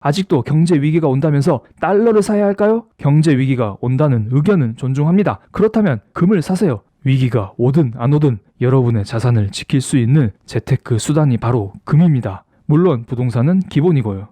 아직도 경제 위기가 온다면서 달러를 사야 할까요? 경제 위기가 온다는 의견은 존중합니다. 그렇다면 금을 사세요. 위기가 오든 안 오든 여러분의 자산을 지킬 수 있는 재테크 수단이 바로 금입니다. 물론 부동산은 기본이고요.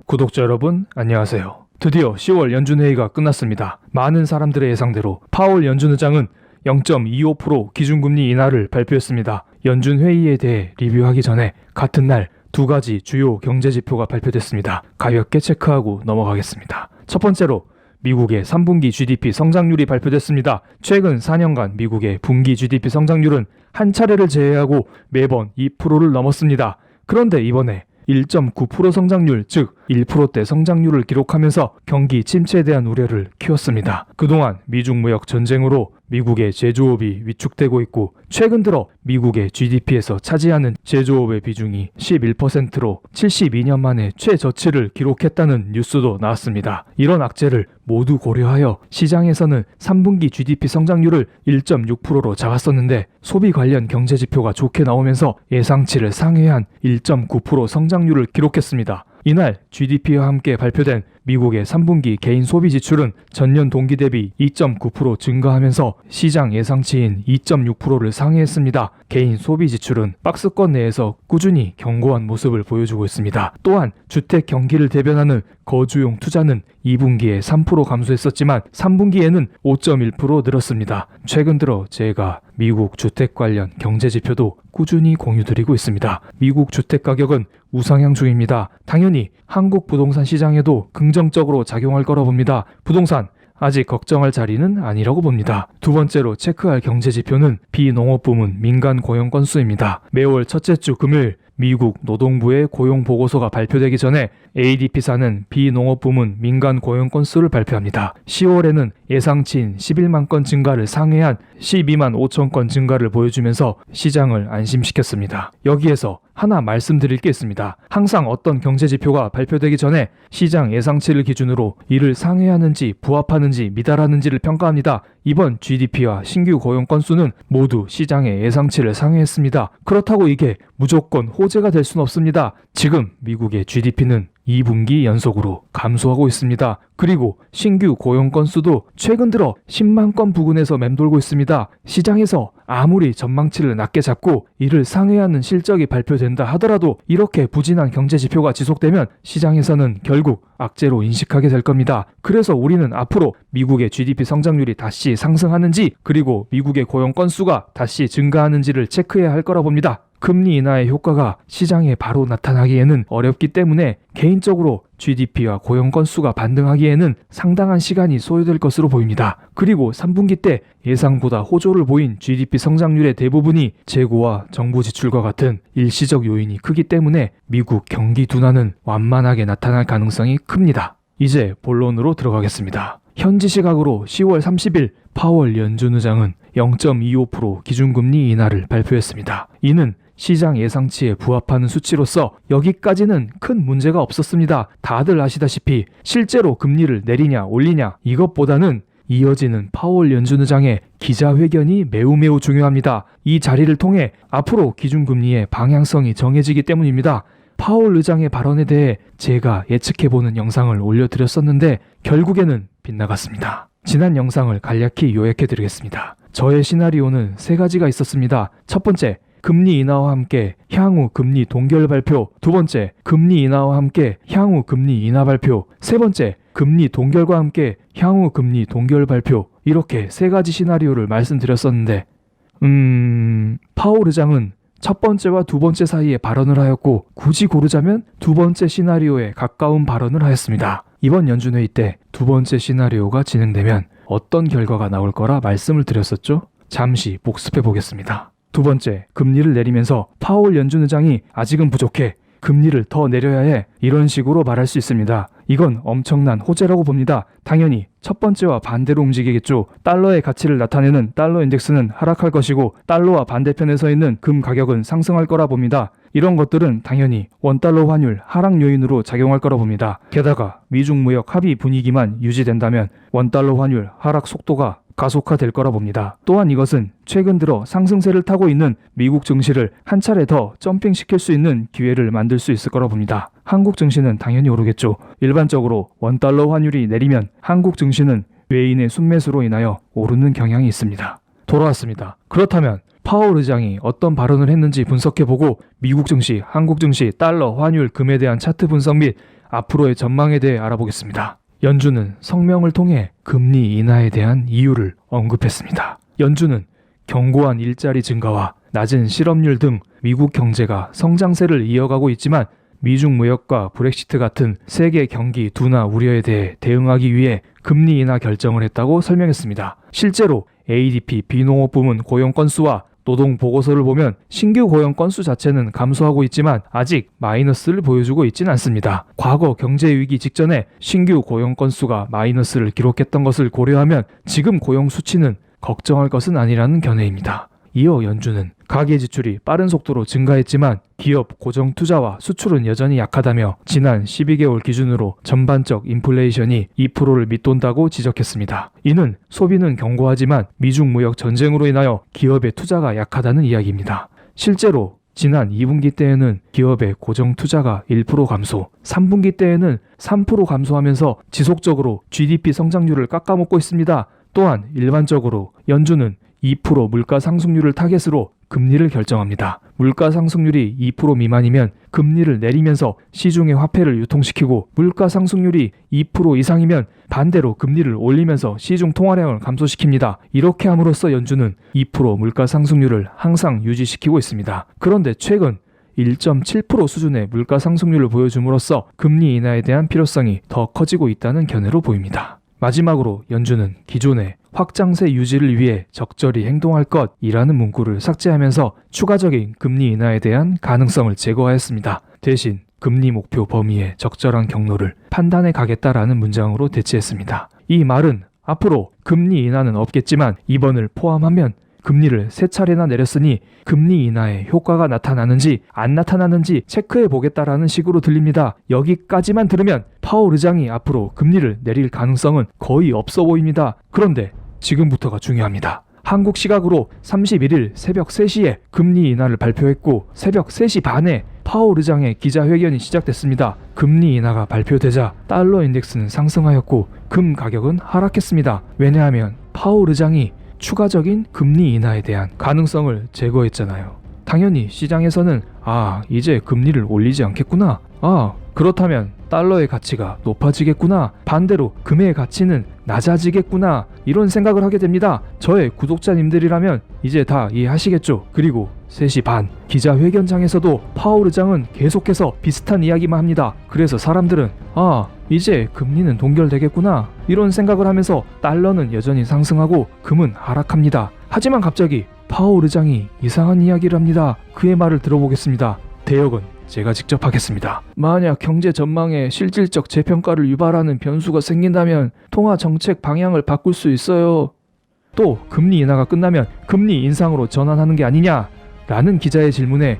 구독자 여러분, 안녕하세요. 드디어 10월 연준회의가 끝났습니다. 많은 사람들의 예상대로 파월 연준 의장은 0.25% 기준금리 인하를 발표했습니다. 연준회의에 대해 리뷰하기 전에 같은 날 두 가지 주요 경제지표가 발표됐습니다. 가볍게 체크하고 넘어가겠습니다. 첫 번째로 미국의 3분기 GDP 성장률이 발표됐습니다. 최근 4년간 미국의 분기 GDP 성장률은 한 차례를 제외하고 매번 2%를 넘었습니다. 그런데 이번에 1.9% 성장률, 즉 1%대 성장률을 기록하면서 경기 침체에 대한 우려를 키웠습니다. 그동안 미중 무역 전쟁으로 미국의 제조업이 위축되고 있고 최근 들어 미국의 GDP에서 차지하는 제조업의 비중이 11%로 72년 만에 최저치를 기록했다는 뉴스도 나왔습니다. 이런 악재를 모두 고려하여 시장에서는 3분기 GDP 성장률을 1.6%로 잡았었는데 소비 관련 경제지표가 좋게 나오면서 예상치를 상회한 1.9% 성장률을 기록했습니다. 이날 GDP와 함께 발표된 미국의 3분기 개인 소비 지출은 전년 동기 대비 2.9% 증가하면서 시장 예상치인 2.6%를 상회했습니다. 개인 소비 지출은 박스권 내에서 꾸준히 견고한 모습을 보여주고 있습니다. 또한 주택 경기를 대변하는 거주용 투자는 2분기에 3% 감소했었지만 3분기에는 5.1% 늘었습니다. 최근 들어 제가 미국 주택 관련 경제지표도 꾸준히 공유드리고 있습니다. 미국 주택 가격은 우상향 중입니다. 당연히 한국 부동산 시장에도 긍정적으로 작용할 거라 봅니다. 부동산 아직 걱정할 자리는 아니라고 봅니다. 두 번째로 체크할 경제지표는 비농업 부문 민간 고용 건수입니다. 매월 첫째 주 금요일 미국 노동부의 고용 보고서가 발표되기 전에 ADP사는 비농업 부문 민간 고용 건수를 발표합니다. 10월에는 예상치인 11만 건 증가를 상회한 12만 5천 건 증가를 보여주면서 시장을 안심시켰습니다. 여기에서 하나 말씀드릴 게 있습니다. 항상 어떤 경제지표가 발표되기 전에 시장 예상치를 기준으로 이를 상회하는지 부합하는지 미달하는지를 평가합니다. 이번 GDP와 신규 고용 건수는 모두 시장의 예상치를 상회했습니다. 그렇다고 이게 무조건 호재가 될 수는 없습니다. 지금 미국의 GDP는 2분기 연속으로 감소하고 있습니다. 그리고 신규 고용 건수도 최근 들어 10만 건 부근에서 맴돌고 있습니다. 시장에서 아무리 전망치를 낮게 잡고 이를 상회하는 실적이 발표된다 하더라도 이렇게 부진한 경제지표가 지속되면 시장에서는 결국 악재로 인식하게 될 겁니다. 그래서 우리는 앞으로 미국의 GDP 성장률이 다시 상승하는지 그리고 미국의 고용 건수가 다시 증가하는지를 체크해야 할 거라 봅니다. 금리 인하의 효과가 시장에 바로 나타나기에는 어렵기 때문에 개인적으로 GDP와 고용 건수가 반등하기에는 상당한 시간이 소요될 것으로 보입니다. 그리고 3분기 때 예상보다 호조를 보인 GDP 성장률의 대부분이 재고와 정부 지출과 같은 일시적 요인이 크기 때문에 미국 경기 둔화는 완만하게 나타날 가능성이 큽니다. 이제 본론으로 들어가겠습니다. 현지 시각으로 10월 30일 파월 연준 의장은 0.25% 기준금리 인하를 발표했습니다. 이는 시장 예상치에 부합하는 수치로서 여기까지는 큰 문제가 없었습니다. 다들 아시다시피 실제로 금리를 내리냐 올리냐 이것보다는 이어지는 파월 연준 의장의 기자회견이 매우 중요합니다. 이 자리를 통해 앞으로 기준금리의 방향성이 정해지기 때문입니다. 파월 의장의 발언에 대해 제가 예측해보는 영상을 올려드렸었는데 결국에는 빗나갔습니다. 지난 영상을 간략히 요약해드리겠습니다. 저의 시나리오는 세 가지가 있었습니다. 첫 번째, 금리 인하와 함께 향후 금리 동결 발표. 두 번째, 금리 인하와 함께 향후 금리 인하 발표. 세 번째, 금리 동결과 함께 향후 금리 동결 발표. 이렇게 세 가지 시나리오를 말씀드렸었는데 파월 의장은 첫 번째와 두 번째 사이에 발언을 하였고 굳이 고르자면 두 번째 시나리오에 가까운 발언을 하였습니다. 이번 연준회의 때 두 번째 시나리오가 진행되면 어떤 결과가 나올 거라 말씀을 드렸었죠? 잠시 복습해 보겠습니다. 두 번째, 금리를 내리면서 파월 연준 의장이 아직은 부족해. 금리를 더 내려야 해. 이런 식으로 말할 수 있습니다. 이건 엄청난 호재라고 봅니다. 당연히 첫 번째와 반대로 움직이겠죠. 달러의 가치를 나타내는 달러 인덱스는 하락할 것이고 달러와 반대편에 서 있는 금 가격은 상승할 거라 봅니다. 이런 것들은 당연히 원달러 환율 하락 요인으로 작용할 거라 봅니다. 게다가 미중 무역 합의 분위기만 유지된다면 원달러 환율 하락 속도가 가속화될 거라 봅니다. 또한 이것은 최근 들어 상승세를 타고 있는 미국 증시를 한 차례 더 점핑시킬 수 있는 기회를 만들 수 있을 거라 봅니다. 한국 증시는 당연히 오르겠죠. 일반적으로 원달러 환율이 내리면 한국 증시는 외인의 순매수로 인하여 오르는 경향이 있습니다. 돌아왔습니다. 그렇다면 파월 의장이 어떤 발언을 했는지 분석해보고 미국 증시, 한국 증시, 달러, 환율, 금에 대한 차트 분석 및 앞으로의 전망에 대해 알아보겠습니다. 연준은 성명을 통해 금리 인하에 대한 이유를 언급했습니다. 연준은 견고한 일자리 증가와 낮은 실업률 등 미국 경제가 성장세를 이어가고 있지만 미중 무역과 브렉시트 같은 세계 경기 둔화 우려에 대해 대응하기 위해 금리 인하 결정을 했다고 설명했습니다. 실제로 ADP 비농업 부문 고용 건수와 노동 보고서를 보면 신규 고용 건수 자체는 감소하고 있지만 아직 마이너스를 보여주고 있지는 않습니다. 과거 경제 위기 직전에 신규 고용 건수가 마이너스를 기록했던 것을 고려하면 지금 고용 수치는 걱정할 것은 아니라는 견해입니다. 이어 연준은 가계 지출이 빠른 속도로 증가했지만 기업 고정 투자와 수출은 여전히 약하다며 지난 12개월 기준으로 전반적 인플레이션이 2%를 밑돈다고 지적했습니다. 이는 소비는 견고하지만 미중 무역 전쟁으로 인하여 기업의 투자가 약하다는 이야기입니다. 실제로 지난 2분기 때에는 기업의 고정 투자가 1% 감소, 3분기 때에는 3% 감소하면서 지속적으로 GDP 성장률을 깎아먹고 있습니다. 또한 일반적으로 연준은 2% 물가 상승률을 타겟으로 금리를 결정합니다. 물가 상승률이 2% 미만이면 금리를 내리면서 시중에 화폐를 유통시키고 물가 상승률이 2% 이상이면 반대로 금리를 올리면서 시중 통화량을 감소시킵니다. 이렇게 함으로써 연준은 2% 물가 상승률을 항상 유지시키고 있습니다. 그런데 최근 1.7% 수준의 물가 상승률을 보여줌으로써 금리 인하에 대한 필요성이 더 커지고 있다는 견해로 보입니다. 마지막으로 연준은 기존의 확장세 유지를 위해 적절히 행동할 것이라는 문구를 삭제하면서 추가적인 금리 인하에 대한 가능성을 제거하였습니다. 대신 금리 목표 범위의 적절한 경로를 판단해 가겠다라는 문장으로 대체했습니다. 이 말은 앞으로 금리 인하는 없겠지만 이번을 포함하면 금리를 3차례나 내렸으니 금리 인하의 효과가 나타나는지 안 나타나는지 체크해 보겠다라는 식으로 들립니다. 여기까지만 들으면 파월 의장이 앞으로 금리를 내릴 가능성은 거의 없어 보입니다. 그런데 지금부터가 중요합니다. 한국 시각으로 31일 새벽 3시에 금리 인하를 발표했고 새벽 3시 반에 파월 의장의 기자회견이 시작됐습니다. 금리 인하가 발표되자 달러 인덱스는 상승하였고 금 가격은 하락했습니다. 왜냐하면 파월 의장이 추가적인 금리 인하에 대한 가능성을 제거했잖아요. 당연히 시장에서는 이제 금리를 올리지 않겠구나. 그렇다면 달러의 가치가 높아지겠구나. 반대로 금의 가치는 낮아지겠구나. 이런 생각을 하게 됩니다. 저의 구독자님들이라면 이제 다 이해하시겠죠. 그리고 3시 반 기자회견장에서도 파월 의장은 계속해서 비슷한 이야기만 합니다. 그래서 사람들은 이제 금리는 동결되겠구나. 이런 생각을 하면서 달러는 여전히 상승하고 금은 하락합니다. 하지만 갑자기 파월 의장이 이상한 이야기를 합니다. 그의 말을 들어보겠습니다. 대역은 제가 직접 하겠습니다. 만약 경제 전망에 실질적 재평가를 유발하는 변수가 생긴다면 통화 정책 방향을 바꿀 수 있어요. 또 금리 인하가 끝나면 금리 인상으로 전환하는 게 아니냐? 라는 기자의 질문에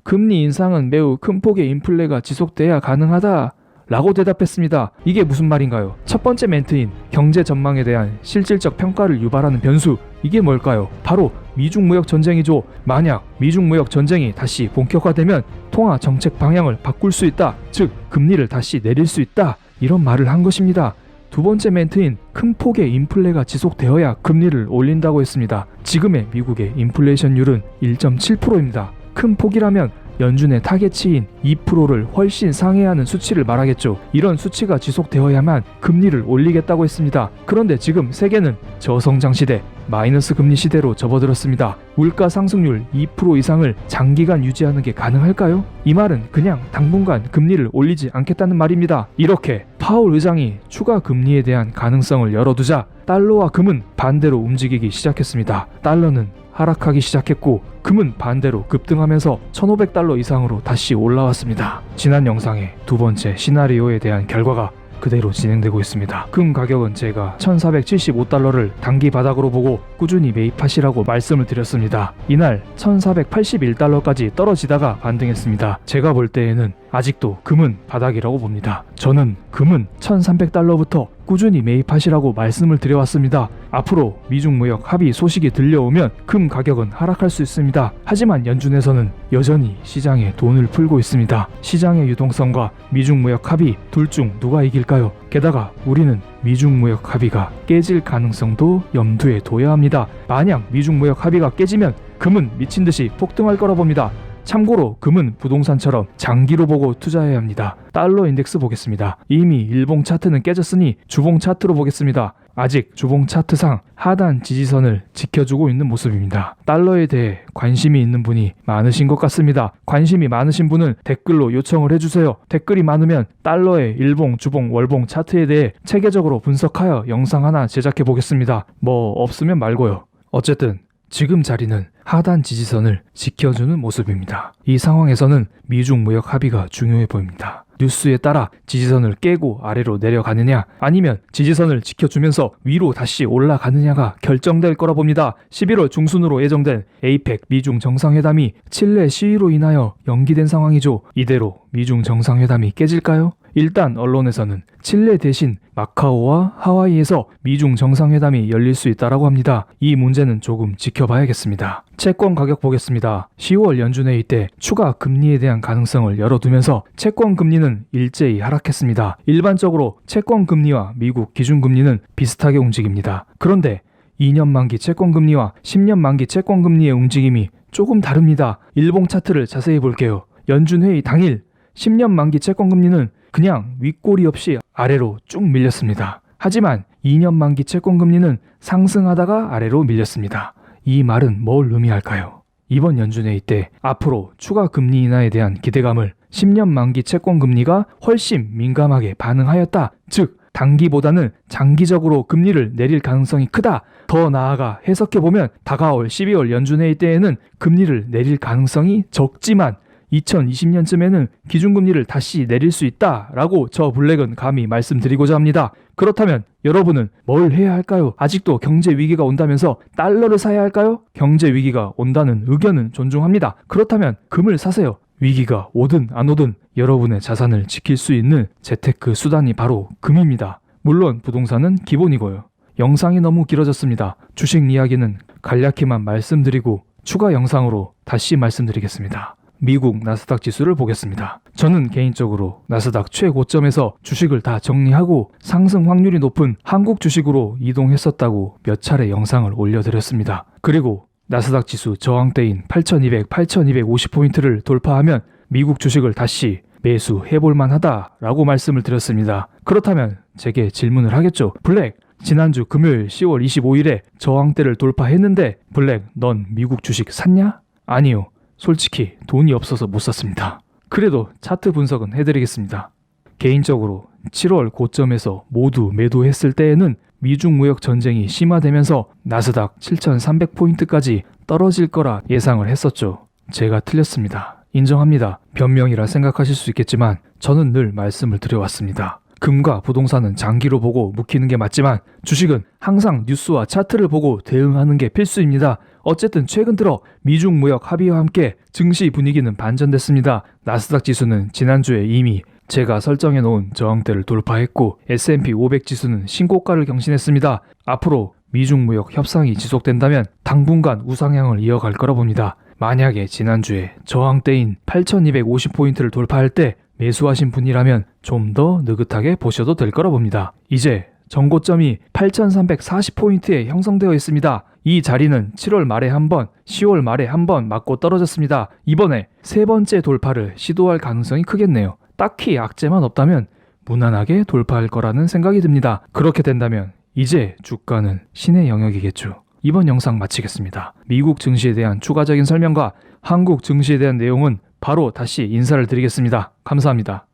금리 인상은 매우 큰 폭의 인플레가 지속돼야 가능하다. 라고 대답했습니다. 이게 무슨 말인가요? 첫 번째 멘트인 경제 전망에 대한 실질적 평가를 유발하는 변수, 이게 뭘까요? 바로 미중 무역 전쟁이죠. 만약 미중 무역 전쟁이 다시 본격화되면 통화 정책 방향을 바꿀 수 있다. 즉 금리를 다시 내릴 수 있다. 이런 말을 한 것입니다. 두 번째 멘트인 큰 폭의 인플레가 지속되어야 금리를 올린다고 했습니다. 지금의 미국의 인플레이션율은 1.7%입니다. 큰 폭이라면 연준의 타겟치인 2%를 훨씬 상회하는 수치를 말하겠죠. 이런 수치가 지속되어야만 금리를 올리겠다고 했습니다. 그런데 지금 세계는 저성장 시대, 마이너스 금리 시대로 접어들었습니다. 물가 상승률 2% 이상을 장기간 유지하는 게 가능할까요? 이 말은 그냥 당분간 금리를 올리지 않겠다는 말입니다. 이렇게 파월 의장이 추가 금리에 대한 가능성을 열어두자 달러와 금은 반대로 움직이기 시작했습니다. 달러는 하락하기 시작했고 금은 반대로 급등하면서 1,500달러 이상으로 다시 올라왔습니다. 지난 영상의 두 번째 시나리오에 대한 결과가 그대로 진행되고 있습니다. 금 가격은 제가 1,475달러를 단기 바닥으로 보고 꾸준히 매입하시라고 말씀을 드렸습니다. 이날 1,481달러까지 떨어지다가 반등했습니다. 제가 볼 때에는 아직도 금은 바닥이라고 봅니다. 저는 금은 1,300달러부터 꾸준히 매입하시라고 말씀을 드려왔습니다. 앞으로 미중 무역 합의 소식이 들려오면 금 가격은 하락할 수 있습니다. 하지만 연준에서는 여전히 시장에 돈을 풀고 있습니다. 시장의 유동성과 미중 무역 합의 둘 중 누가 이길까요? 게다가 우리는 미중 무역 합의가 깨질 가능성도 염두에 둬야 합니다. 만약 미중 무역 합의가 깨지면 금은 미친 듯이 폭등할 거라 봅니다. 참고로 금은 부동산처럼 장기로 보고 투자해야 합니다. 달러 인덱스 보겠습니다. 이미 일봉 차트는 깨졌으니 주봉 차트로 보겠습니다. 아직 주봉 차트상 하단 지지선을 지켜주고 있는 모습입니다. 달러에 대해 관심이 있는 분이 많으신 것 같습니다. 관심이 많으신 분은 댓글로 요청을 해주세요. 댓글이 많으면 달러의 일봉, 주봉, 월봉 차트에 대해 체계적으로 분석하여 영상 하나 제작해 보겠습니다. 뭐 없으면 말고요. 어쨌든 지금 자리는 하단 지지선을 지켜주는 모습입니다. 이 상황에서는 미중 무역 합의가 중요해 보입니다. 뉴스에 따라 지지선을 깨고 아래로 내려가느냐 아니면 지지선을 지켜주면서 위로 다시 올라가느냐가 결정될 거라 봅니다. 11월 중순으로 예정된 APEC 미중 정상회담이 칠레 시위로 인하여 연기된 상황이죠. 이대로 미중 정상회담이 깨질까요? 일단 언론에서는 칠레 대신 마카오와 하와이에서 미중 정상회담이 열릴 수 있다라고 합니다. 이 문제는 조금 지켜봐야겠습니다. 채권 가격 보겠습니다. 10월 연준회의 때 추가 금리에 대한 가능성을 열어두면서 채권 금리는 일제히 하락했습니다. 일반적으로 채권 금리와 미국 기준금리는 비슷하게 움직입니다. 그런데 2년 만기 채권 금리와 10년 만기 채권 금리의 움직임이 조금 다릅니다. 일봉 차트를 자세히 볼게요. 연준회의 당일 10년 만기 채권 금리는 그냥 윗꼬리 없이 아래로 쭉 밀렸습니다. 하지만 2년 만기 채권 금리는 상승하다가 아래로 밀렸습니다. 이 말은 뭘 의미할까요? 이번 연준회의 때 앞으로 추가 금리 인하에 대한 기대감을 10년 만기 채권 금리가 훨씬 민감하게 반응하였다. 즉 단기보다는 장기적으로 금리를 내릴 가능성이 크다. 더 나아가 해석해보면 다가올 12월 연준회의 때에는 금리를 내릴 가능성이 적지만 2020년쯤에는 기준금리를 다시 내릴 수 있다라고 저 블랙은 감히 말씀드리고자 합니다. 그렇다면 여러분은 뭘 해야 할까요? 아직도 경제 위기가 온다면서 달러를 사야 할까요? 경제 위기가 온다는 의견은 존중합니다. 그렇다면 금을 사세요. 위기가 오든 안 오든 여러분의 자산을 지킬 수 있는 재테크 수단이 바로 금입니다. 물론 부동산은 기본이고요. 영상이 너무 길어졌습니다. 주식 이야기는 간략히만 말씀드리고 추가 영상으로 다시 말씀드리겠습니다. 미국 나스닥 지수를 보겠습니다. 저는 개인적으로 나스닥 최고점에서 주식을 다 정리하고 상승 확률이 높은 한국 주식으로 이동했었다고 몇 차례 영상을 올려드렸습니다. 그리고 나스닥 지수 저항대인 8200, 8250포인트를 돌파하면 미국 주식을 다시 매수해볼만 하다라고 말씀을 드렸습니다. 그렇다면 제게 질문을 하겠죠. 블랙, 지난주 금요일 10월 25일에 저항대를 돌파했는데 블랙, 넌 미국 주식 샀냐? 아니요. 솔직히 돈이 없어서 못 샀습니다. 그래도 차트 분석은 해드리겠습니다. 개인적으로 7월 고점에서 모두 매도했을 때에는 미중 무역 전쟁이 심화되면서 나스닥 7300포인트까지 떨어질 거라 예상을 했었죠. 제가 틀렸습니다. 인정합니다. 변명이라 생각하실 수 있겠지만 저는 늘 말씀을 드려왔습니다. 금과 부동산은 장기로 보고 묵히는 게 맞지만 주식은 항상 뉴스와 차트를 보고 대응하는 게 필수입니다. 어쨌든 최근 들어 미중 무역 합의와 함께 증시 분위기는 반전됐습니다. 나스닥 지수는 지난주에 이미 제가 설정해 놓은 저항대를 돌파했고 S&P 500 지수는 신고가를 경신했습니다. 앞으로 미중 무역 협상이 지속된다면 당분간 우상향을 이어갈 거라 봅니다. 만약에 지난주에 저항대인 8250포인트를 돌파할 때 매수하신 분이라면 좀 더 느긋하게 보셔도 될 거라 봅니다. 이제 전고점이 8340포인트에 형성되어 있습니다. 이 자리는 7월 말에 한 번, 10월 말에 한 번 맞고 떨어졌습니다. 이번에 세 번째 돌파를 시도할 가능성이 크겠네요. 딱히 악재만 없다면 무난하게 돌파할 거라는 생각이 듭니다. 그렇게 된다면 이제 주가는 신의 영역이겠죠. 이번 영상 마치겠습니다. 미국 증시에 대한 추가적인 설명과 한국 증시에 대한 내용은 바로 다시 인사를 드리겠습니다. 감사합니다.